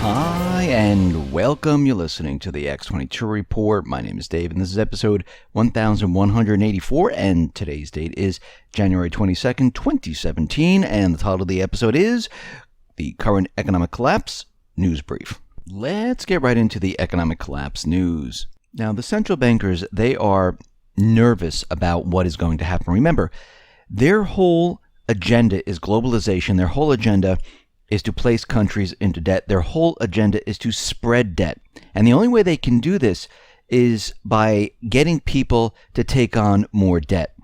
Hi, and welcome. You're listening to the X22 Report. My name is Dave, and this is episode 1184, and today's date is January 22nd, 2017, and the title of the episode is The Current Economic Collapse News Brief. Let's get right into the economic collapse news. Now, the central bankers, they are nervous about what is going to happen. Remember, their whole agenda is globalization. Their whole agenda is to place countries into debt. Their whole agenda is to spread debt. And the only way they can do this is by getting people to take on more debt.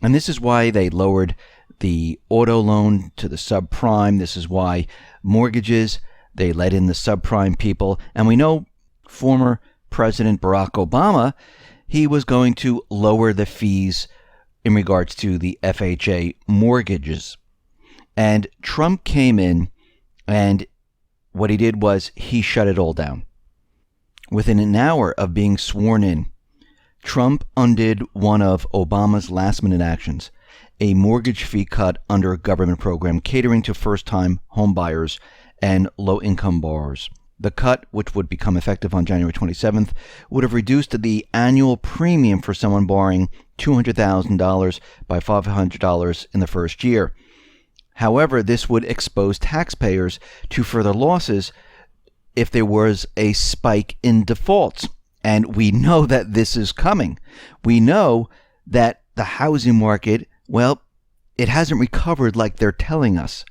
And this is why they lowered the auto loan to the subprime. This is why mortgages, they let in the subprime people. And we know former President Barack Obama, he was going to lower the fees in regards to the FHA mortgages. And Trump came in, and what he did was he shut it all down. Within an hour of being sworn in, Trump undid one of Obama's last-minute actions, a mortgage fee cut under a government program catering to first-time homebuyers and low-income borrowers. The cut, which would become effective on January 27th, would have reduced the annual premium for someone borrowing $200,000 by $500 in the first year. However, this would expose taxpayers to further losses if there was a spike in defaults. And we know that this is coming. We know that the housing market, well, it hasn't recovered like they're telling us.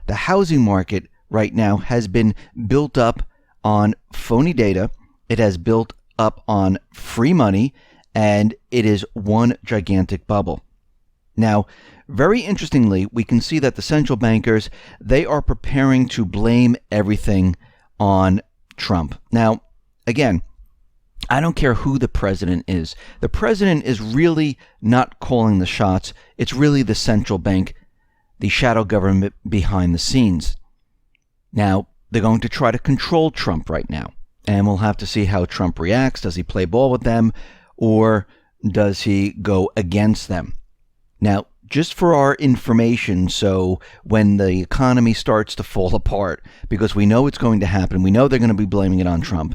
The housing market right now has been built up on phony data. It has built up on free money, and it is one gigantic bubble. Now, very interestingly, we can see that the central bankers, they are preparing to blame everything on Trump. Now, again, I don't care who the president is. The president is really not calling the shots. It's really the central bank, the shadow government behind the scenes. Now, they're going to try to control Trump right now, and we'll have to see how Trump reacts. Does he play ball with them, or does he go against them? Now, just for our information, so when the economy starts to fall apart, because we know it's going to happen, we know they're going to be blaming it on Trump,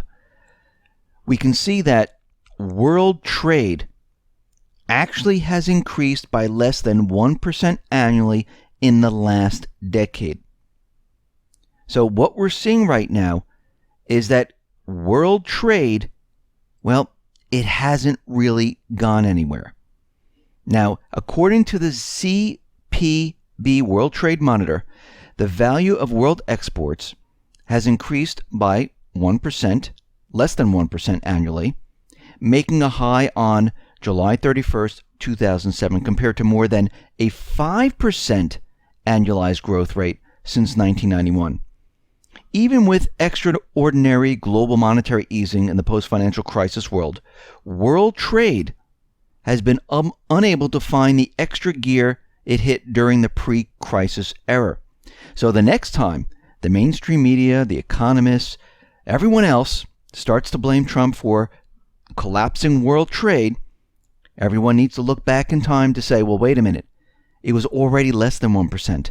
we can see that world trade actually has increased by less than 1% annually in the last decade. So what we're seeing right now is that world trade, well, it hasn't really gone anywhere. Now, according to the CPB World Trade Monitor, the value of world exports has increased by 1%, less than 1% annually, making a high on July 31st, 2007, compared to more than a 5% annualized growth rate since 1991. Even with extraordinary global monetary easing in the post-financial crisis world, world trade has been unable to find the extra gear it hit during the pre-crisis era. So the next time the mainstream media, the economists, everyone else starts to blame Trump for collapsing world trade, everyone needs to look back in time to say, well, wait a minute. It was already less than 1%.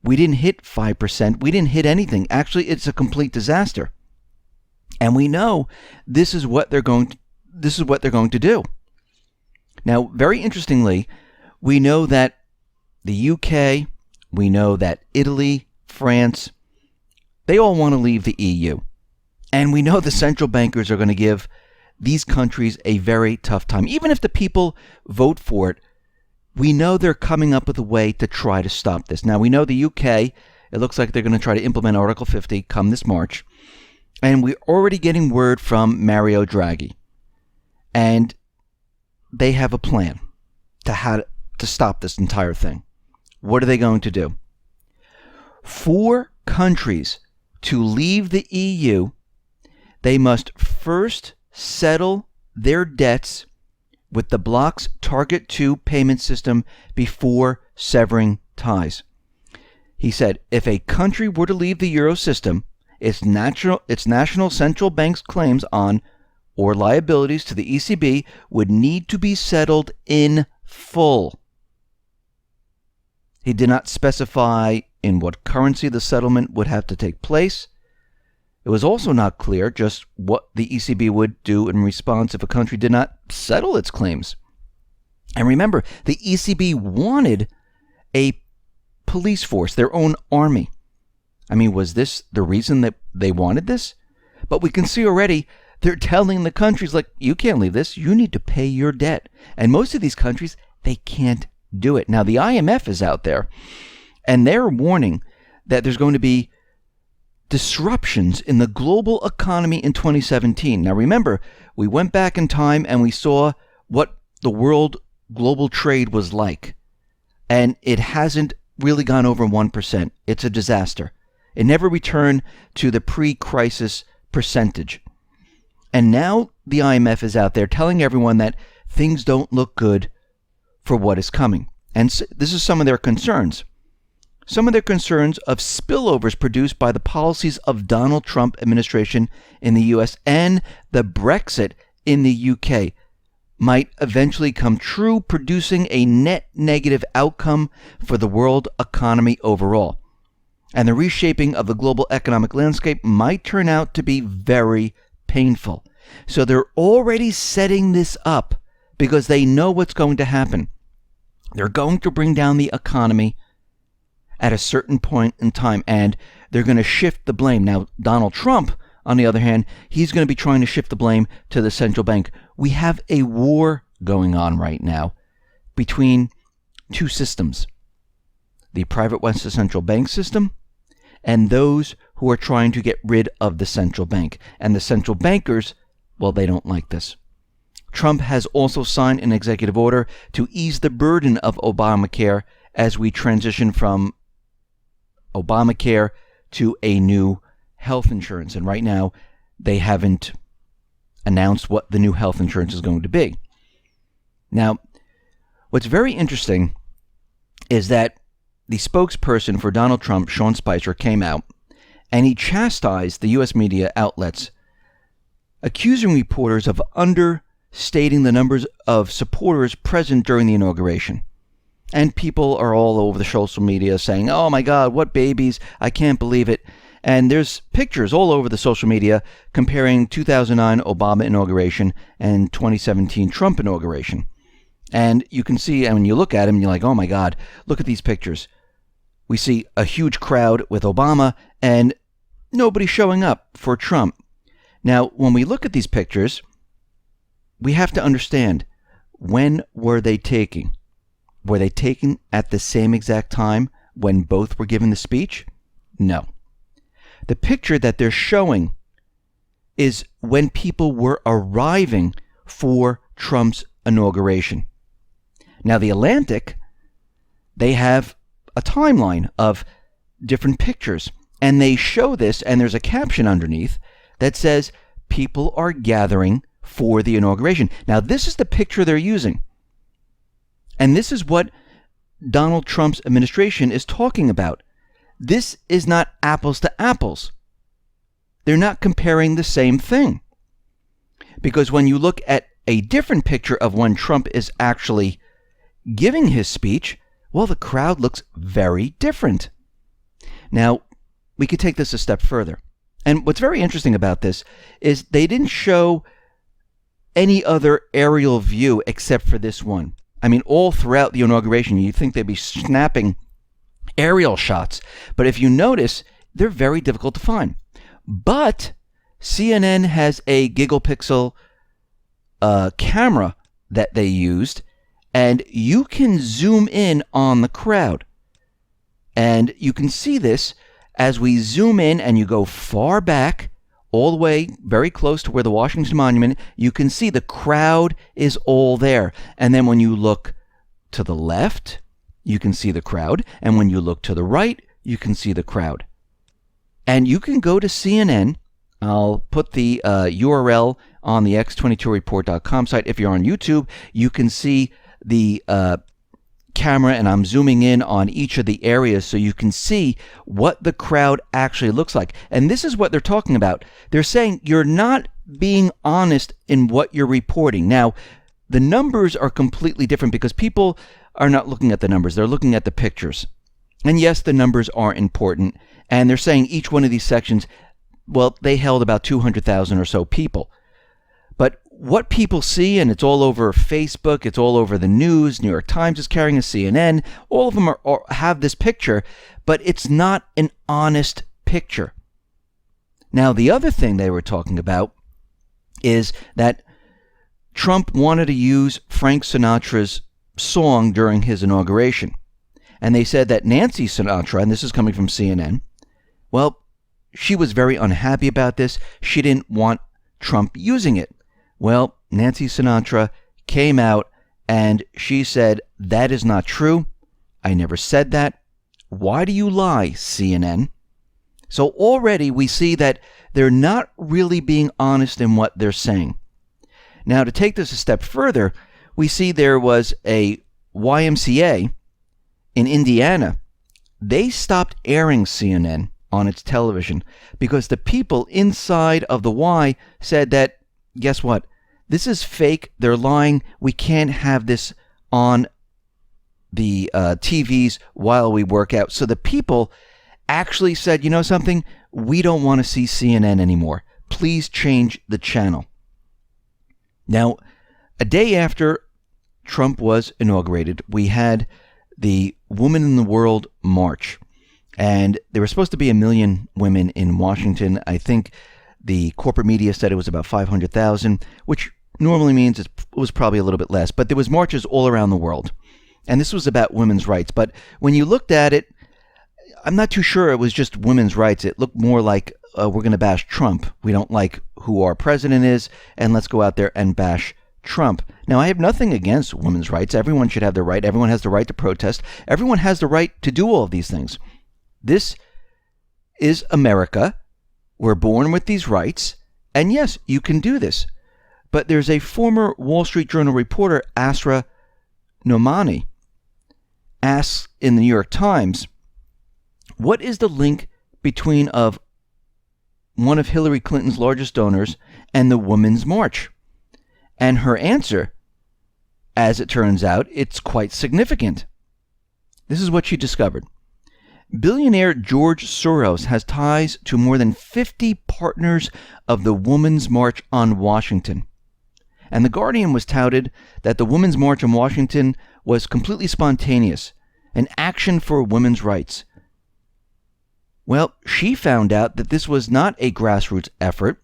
We didn't hit 5%. We didn't hit anything. Actually, it's a complete disaster. And we know this is what they're going to do. Now, very interestingly, we know that the UK, we know that Italy, France, they all want to leave the EU. And we know the central bankers are going to give these countries a very tough time. Even if the people vote for it, we know they're coming up with a way to try to stop this. Now, we know the UK, it looks like they're going to try to implement Article 50 come this March. And we're already getting word from Mario Draghi. And they have a plan to stop this entire thing. What are they going to do? For countries to leave the EU, they must first settle their debts with the bloc's Target 2 payment system before severing ties. He said, if a country were to leave the euro system, its national central bank's claims on or liabilities to the ECB would need to be settled in full. He did not specify in what currency the settlement would have to take place, It was also not clear just what the ECB would do in response if a country did not settle its claims. And remember, the ECB wanted a police force, their own army. I mean, was this the reason that they wanted this? But we can see already they're telling the countries, like, you can't leave this. You need to pay your debt. And most of these countries, they can't do it. Now, the IMF is out there, and they're warning that there's going to be disruptions in the global economy in 2017. Now, remember, we went back in time and we saw what the world global trade was like. And it hasn't really gone over 1%. It's a disaster. It never returned to the pre-crisis percentage. And now the IMF is out there telling everyone that things don't look good for what is coming. And this is some of their concerns. Some of their concerns of spillovers produced by the policies of Donald Trump administration in the U.S. and the Brexit in the U.K. might eventually come true, producing a net negative outcome for the world economy overall. And the reshaping of the global economic landscape might turn out to be very painful. So they're already setting this up because they know what's going to happen. They're going to bring down the economy at a certain point in time, and they're going to shift the blame. Now, Donald Trump, on the other hand, he's going to be trying to shift the blame to the central bank. We have a war going on right now between two systems, the private Western central bank system and those who are trying to get rid of the central bank. And the central bankers, well, they don't like this. Trump has also signed an executive order to ease the burden of Obamacare as we transition from Obamacare to a new health insurance. And right now, they haven't announced what the new health insurance is going to be. Now, what's very interesting is that the spokesperson for Donald Trump, Sean Spicer, came out and he chastised the U.S. media outlets, accusing reporters of understating the numbers of supporters present during the inauguration. And people are all over the social media saying, oh my God, what babies, I can't believe it. And there's pictures all over the social media comparing 2009 Obama inauguration and 2017 Trump inauguration. And you can see, and when you look at him, you're like, oh my God, look at these pictures. We see a huge crowd with Obama and nobody showing up for Trump. Now, when we look at these pictures, we have to understand, when were they taken? Were they taken at the same exact time when both were given the speech? No. The picture that they're showing is when people were arriving for Trump's inauguration. Now, The Atlantic, they have a timeline of different pictures, and they show this, and there's a caption underneath that says, people are gathering for the inauguration. Now, this is the picture they're using. And this is what Donald Trump's administration is talking about. This is not apples to apples. They're not comparing the same thing. Because when you look at a different picture of when Trump is actually giving his speech, well, the crowd looks very different. Now, we could take this a step further. And what's very interesting about this is they didn't show any other aerial view except for this one. I mean, all throughout the inauguration, you'd think they'd be snapping aerial shots. But if you notice, they're very difficult to find. But CNN has a gigapixel camera that they used, and you can zoom in on the crowd. And you can see this as we zoom in and you go far back, all the way very close to where the Washington Monument, you can see the crowd is all there. And then when you look to the left, you can see the crowd. And when you look to the right, you can see the crowd. And you can go to CNN. I'll put the URL on the X22Report.com site. If you're on YouTube, you can see the camera, and I'm zooming in on each of the areas so you can see what the crowd actually looks like. And this is what they're talking about. They're saying you're not being honest in what you're reporting. Now, the numbers are completely different because people are not looking at the numbers. They're looking at the pictures. And yes, the numbers are important. And they're saying each one of these sections, well, they held about 200,000 or so people. But what people see, and it's all over Facebook, it's all over the news, New York Times is carrying a CNN, all of them have this picture, but it's not an honest picture. Now, the other thing they were talking about is that Trump wanted to use Frank Sinatra's song during his inauguration. And they said that Nancy Sinatra, and this is coming from CNN, well, she was very unhappy about this. She didn't want Trump using it. Well, Nancy Sinatra came out and she said, that is not true. I never said that. Why do you lie, CNN? So already we see that they're not really being honest in what they're saying. Now, to take this a step further, we see there was a YMCA in Indiana. They stopped airing CNN on its television because the people inside of the Y said that, guess what? This is fake. They're lying. We can't have this on the TVs while we work out. So the people actually said, you know something? We don't want to see CNN anymore. Please change the channel. Now, a day after Trump was inaugurated, we had the Women in the World March. And there were supposed to be 1 million women in Washington. I think the corporate media said it was about 500,000, which normally means it was probably a little bit less. But there was marches all around the world. And this was about women's rights. But when you looked at it, I'm not too sure it was just women's rights. It looked more like we're going to bash Trump. We don't like who our president is, and let's go out there and bash Trump. Now, I have nothing against women's rights. Everyone should have the right. Everyone has the right to protest. Everyone has the right to do all of these things. This is America. We're born with these rights. And yes, you can do this. But there's a former Wall Street Journal reporter, Asra Nomani, asks in the New York Times, what is the link between one of Hillary Clinton's largest donors and the Women's March? And her answer, as it turns out, it's quite significant. This is what she discovered. Billionaire George Soros has ties to more than 50 partners of the Women's March on Washington. And The Guardian was touted that the Women's March on Washington was completely spontaneous, an action for women's rights. Well, she found out that this was not a grassroots effort.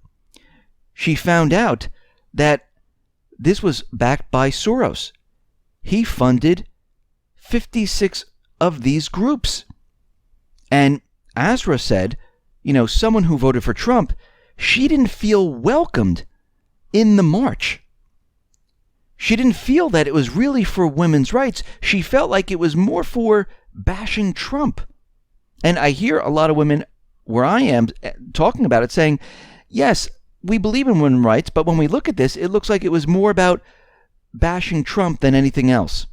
She found out that this was backed by Soros. He funded 56 of these groups. And Asra said, someone who voted for Trump, she didn't feel welcomed in the march. She didn't feel that it was really for women's rights. She felt like it was more for bashing Trump. And I hear a lot of women where I am talking about it saying, yes, we believe in women's rights, but when we look at this, it looks like it was more about bashing Trump than anything else.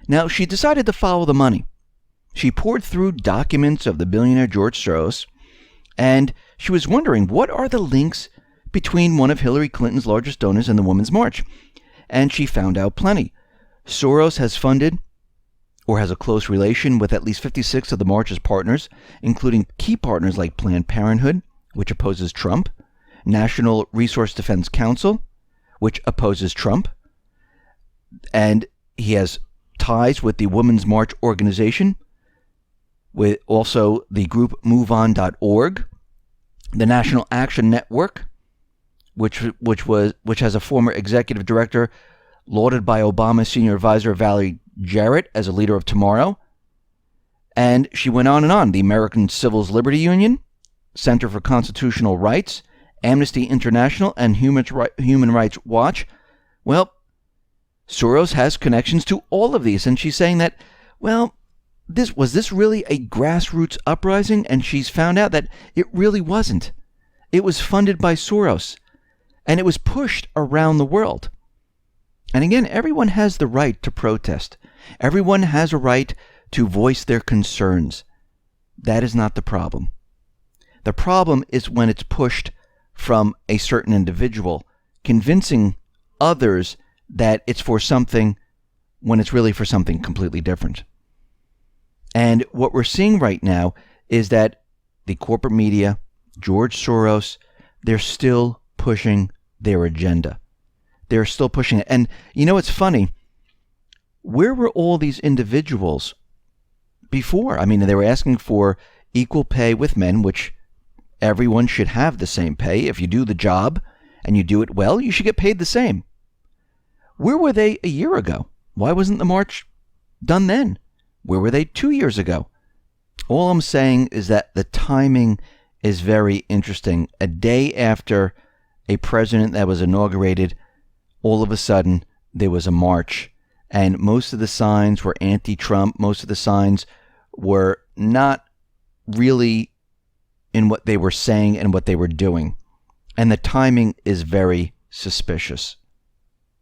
Now, she decided to follow the money. She poured through documents of the billionaire George Soros, and she was wondering, what are the links between one of Hillary Clinton's largest donors and the Women's March? And she found out plenty. Soros has funded or has a close relation with at least 56 of the march's partners, including key partners like Planned Parenthood, which opposes Trump, National Resource Defense Council, which opposes Trump, and he has ties with the Women's March organization, with also the group MoveOn.org, the National Action Network, which has a former executive director lauded by Obama senior advisor Valerie Jarrett as a leader of tomorrow. And she went on and on. The American Civil Liberties Union, Center for Constitutional Rights, Amnesty International, and Human Rights Watch. Well, Soros has connections to all of these. And she's saying that, well, was this really a grassroots uprising? And she's found out that it really wasn't. It was funded by Soros. And it was pushed around the world. And again, everyone has the right to protest. Everyone has a right to voice their concerns. That is not the problem. The problem is when it's pushed from a certain individual, convincing others that it's for something when it's really for something completely different. And what we're seeing right now is that the corporate media, George Soros, they're still pushing their agenda. They're still pushing it. And you know, it's funny. Where were all these individuals before? I mean, they were asking for equal pay with men, which everyone should have the same pay. If you do the job and you do it well, you should get paid the same. Where were they a year ago? Why wasn't the march done then? Where were they 2 years ago? All I'm saying is that the timing is very interesting. A day after a president that was inaugurated, all of a sudden there was a march. And most of the signs were anti-Trump. Most of the signs were not really in what they were saying and what they were doing. And the timing is very suspicious.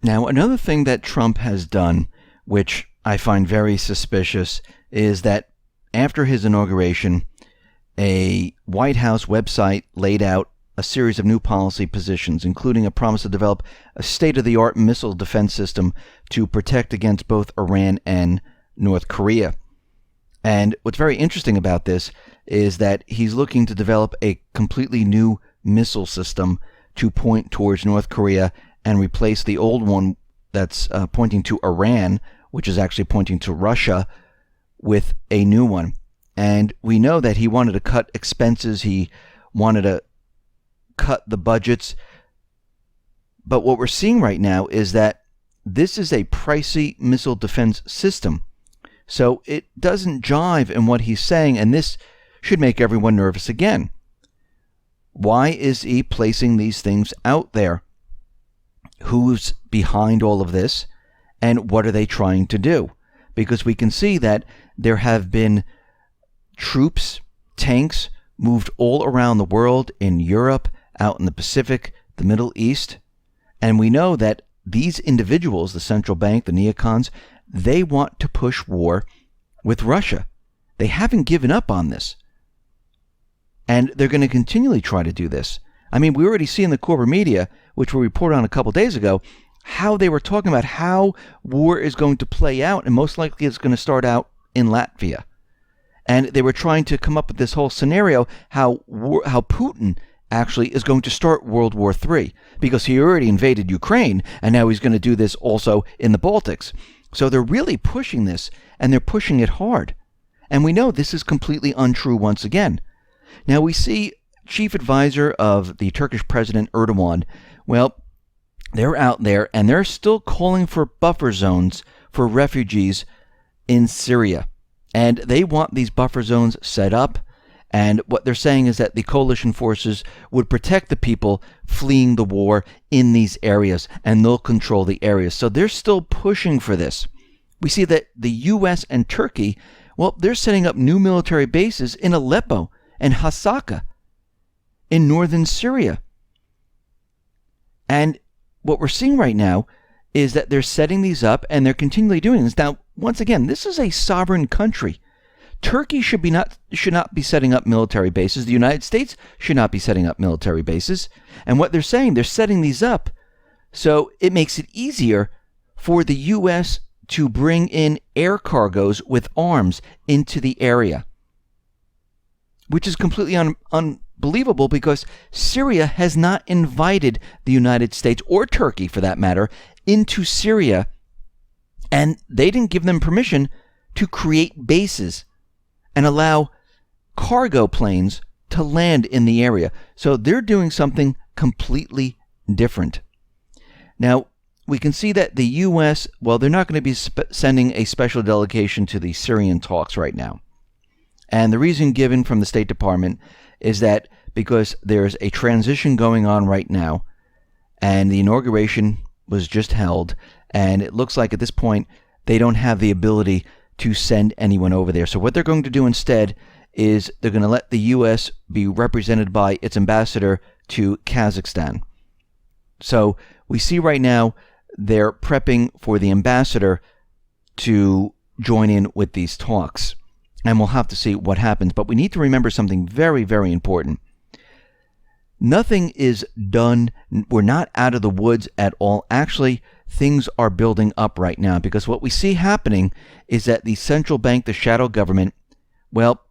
Now, another thing that Trump has done, which I find very suspicious, is that after his inauguration, a White House website laid out a series of new policy positions, including a promise to develop a state-of-the-art missile defense system to protect against both Iran and North Korea. And what's very interesting about this is that he's looking to develop a completely new missile system to point towards North Korea and replace the old one that's pointing to Iran, which is actually pointing to Russia, with a new one. And we know that he wanted to cut expenses. He wanted to cut the budgets. But what we're seeing right now is that this is a pricey missile defense system. So it doesn't jive in what he's saying, and this should make everyone nervous again. Why is he placing these things out there? Who's behind all of this, and what are they trying to do? Because we can see that there have been troops, tanks, moved all around the world, in Europe, out in the Pacific, the Middle East. And we know that these individuals, the central bank, the neocons, they want to push war with Russia. They haven't given up on this. And they're going to continually try to do this. I mean, we already see in the corporate media, which we reported on a couple days ago, how they were talking about how war is going to play out, and most likely it's going to start out in Latvia. And they were trying to come up with this whole scenario, how Putin actually is going to start World War III, because he already invaded Ukraine, and now he's going to do this also in the Baltics. So they're really pushing this, and they're pushing it hard. And we know this is completely untrue once again. Now we see chief advisor of the Turkish president, Erdogan, well, they're out there, and they're still calling for buffer zones for refugees in Syria. And they want these buffer zones set up. And what they're saying is that the coalition forces would protect the people fleeing the war in these areas, and they'll control the areas. So they're still pushing for this. We see that the U.S. and Turkey, well, they're setting up new military bases in Aleppo and Hasaka in northern Syria. And what we're seeing right now is that they're setting these up, and they're continually doing this. Now, once again, this is a sovereign country. Turkey should not be setting up military bases. The United States should not be setting up military bases. And what they're saying, they're setting these up so it makes it easier for the U.S. to bring in air cargoes with arms into the area, which is completely unbelievable, because Syria has not invited the United States, or Turkey for that matter, into Syria, and they didn't give them permission to create bases and allow cargo planes to land in the area. So they're doing something completely different. Now, we can see that the U.S., well, they're not going to be sending a special delegation to the Syrian talks right now. And the reason given from the State Department is that because there's a transition going on right now, and the inauguration was just held, and it looks like at this point they don't have the ability to send anyone over there. So what they're going to do instead is they're going to let the U.S. be represented by its ambassador to Kazakhstan. So we see right now they're prepping for the ambassador to join in with these talks. And we'll have to see what happens. But we need to remember something very, very important. Nothing is done. We're not out of the woods at all. Actually, things are building up right now, because what we see happening is that the central bank, the shadow government, well,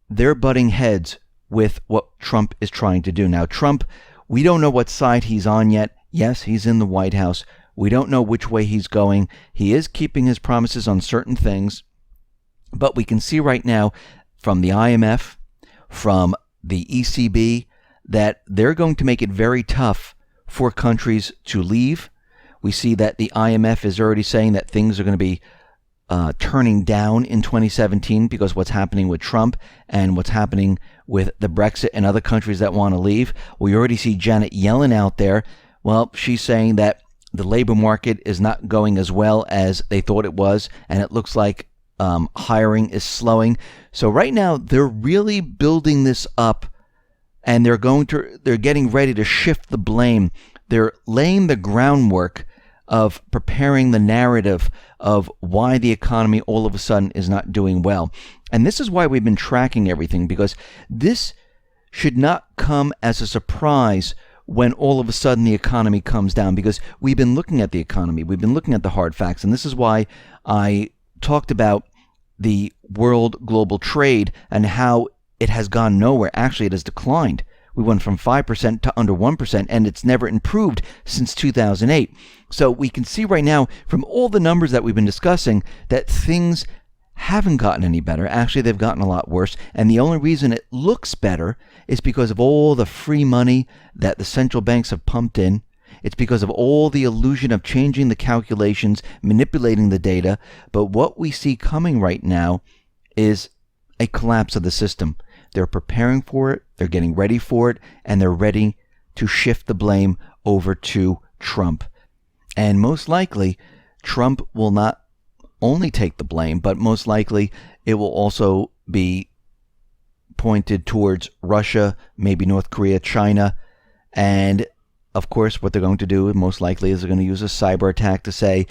they're butting heads with what Trump is trying to do. Now, Trump, we don't know what side he's on yet. Yes, he's in the White House. We don't know which way he's going. He is keeping his promises on certain things. But we can see right now from the IMF, from the ECB, that they're going to make it very tough for countries to leave. We see that the IMF is already saying that things are going to be turning down in 2017 because what's happening with Trump and what's happening with the Brexit and other countries that want to leave. We already see Janet Yellen out there. Well, she's saying that the labor market is not going as well as they thought it was, and it looks like hiring is slowing. So right now they're really building this up, and they're getting ready to shift the blame. They're laying the groundwork of preparing the narrative of why the economy all of a sudden is not doing well. And this is why we've been tracking everything, because this should not come as a surprise when all of a sudden the economy comes down, because we've been looking at the economy. We've been looking at the hard facts. And this is why I talked about the world global trade and how it has gone nowhere. Actually, it has declined. We went from 5% to under 1%, and it's never improved since 2008. So we can see right now from all the numbers that we've been discussing that things haven't gotten any better. Actually, they've gotten a lot worse. And the only reason it looks better is because of all the free money that the central banks have pumped in. It's because of all the illusion of changing the calculations, manipulating the data. But what we see coming right now is a collapse of the system. They're preparing for it, they're getting ready for it, and they're ready to shift the blame over to Trump. And most likely, Trump will not only take the blame, but most likely it will also be pointed towards Russia, maybe North Korea, China, and of course, what they're going to do most likely is they're going to use a cyber attack to say,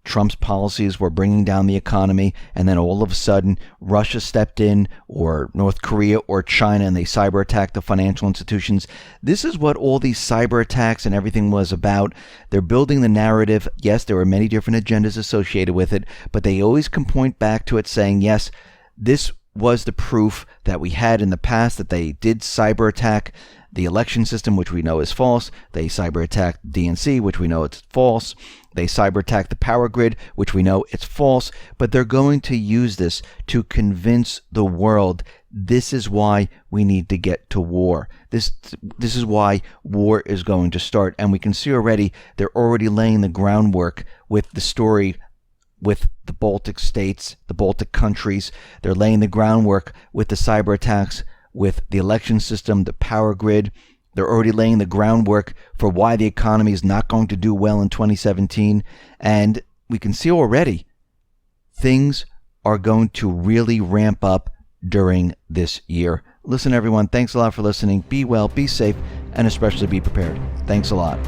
Trump's policies were bringing down the economy, and then all of a sudden Russia stepped in, or North Korea or China, and they cyber attacked the financial institutions. This is what all these cyber attacks and everything was about. They're building the narrative. Yes, there are many different agendas associated with it, but they always can point back to it saying, yes, this was the proof that we had in the past that they did cyber attack the election system, which we know is false. They cyber attacked DNC, which we know it's false. They cyber attacked the power grid, which we know it's false. But they're going to use this to convince the world this is why we need to get to war. This is why war is going to start. And we can see already they're already laying the groundwork with the story with the Baltic states, the Baltic countries. They're laying the groundwork with the cyber attacks, with the election system, the power grid. They're already laying the groundwork for why the economy is not going to do well in 2017. And we can see already things are going to really ramp up during this year. Listen, everyone, thanks a lot for listening. Be well, be safe, and especially be prepared. Thanks a lot.